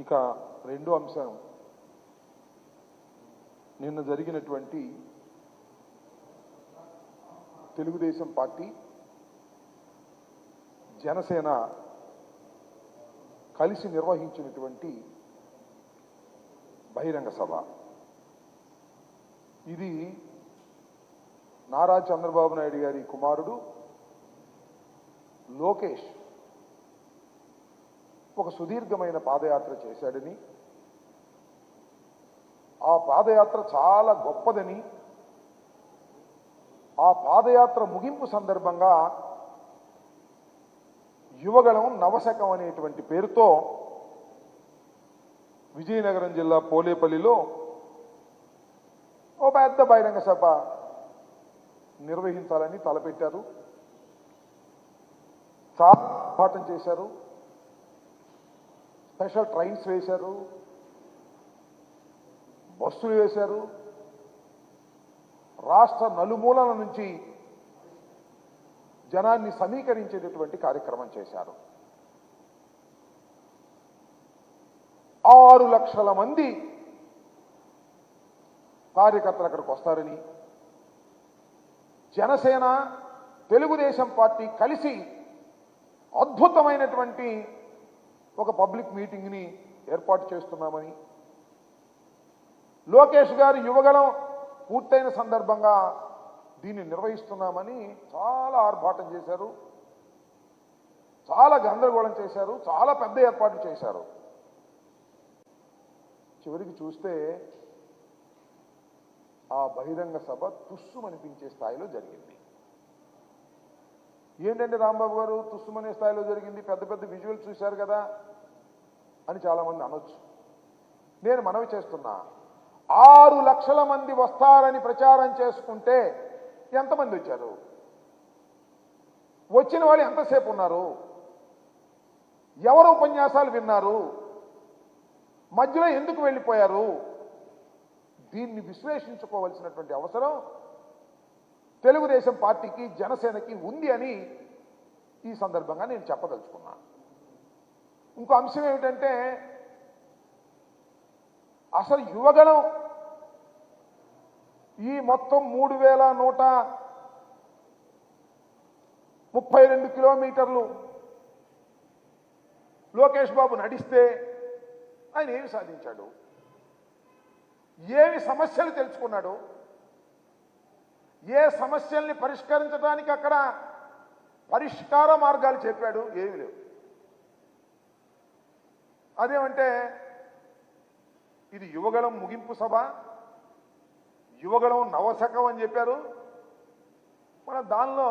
ఇక రెండో అంశం నిన్న జరిగినటువంటి తెలుగుదేశం పార్టీ జనసేన కలిసి నిర్వహించినటువంటి బహిరంగ సభ. ఇది నారా చంద్రబాబు నాయుడు గారి కుమారుడు లోకేష్ ఒక సుదీర్ఘమైన పాదయాత్ర చేశాడని, ఆ పాదయాత్ర చాలా గొప్పదని, ఆ పాదయాత్ర ముగింపు సందర్భంగా యువగళం నవశకం అనేటువంటి పేరుతో విజయనగరం జిల్లా పోలేపల్లిలో ఓ పెద్ద బహిరంగ సభ నిర్వహించాలని తలపెట్టారు. చాలా పాఠం చేశారు. స్పెషల్ ట్రైన్స్ వేశారు, బస్సులు వేశారు. రాష్ట్ర నలుమూలల నుంచి జనాన్ని సమీకరించేటటువంటి కార్యక్రమం చేశారు. 6 లక్షల మంది కార్యకర్తలు అక్కడికి వస్తారని, జనసేన తెలుగుదేశం పార్టీ కలిసి అద్భుతమైనటువంటి ఒక పబ్లిక్ మీటింగ్ని ఏర్పాటు చేస్తున్నామని, లోకేష్ గారి యువగళం పూర్తయిన సందర్భంగా దీన్ని నిర్వహిస్తున్నామని చాలా ఆర్భాటం చేశారు, చాలా గందరగోళం చేశారు, చాలా పెద్ద ఏర్పాట్లు చేశారు. చివరికి చూస్తే ఆ బహిరంగ సభ తుస్సుమనిపించే స్థాయిలో జరిగింది. ఏంటంటే రాంబాబు గారు తుస్సుమనే స్థాయిలో జరిగింది, పెద్ద పెద్ద విజువల్స్ చూశారు కదా అని చాలామంది అనొచ్చు. నేను మనవి చేస్తున్నా, 6 లక్షల మంది వస్తారని ప్రచారం చేసుకుంటే ఎంతమంది వచ్చారు? వచ్చిన వాళ్ళు ఎంతసేపు ఉన్నారు? ఎవరు ఉపన్యాసాలు విన్నారు? మధ్యలో ఎందుకు వెళ్ళిపోయారు? దీన్ని విశ్లేషించుకోవాల్సినటువంటి అవసరం తెలుగుదేశం పార్టీకి జనసేనకి ఉంది అని ఈ సందర్భంగా నేను చెప్పదలుచుకున్నా. ఇంకో అంశం ఏమిటంటే, అసలు యువగణం ఈ మొత్తం 3132 కిలోమీటర్లు లోకేష్ బాబు నడిస్తే ఆయన ఏమి సాధించాడు? ఏమి సమస్యలు తెలుసుకున్నాడు? ఏ సమస్యల్ని పరిష్కరించడానికి అక్కడ పరిష్కార మార్గాలు చెప్పాడు? ఏమి లేవు. అదేమంటే ఇది యువగళం ముగింపు సభ, యువగళం నవశకం అని చెప్పారు. మన దానిలో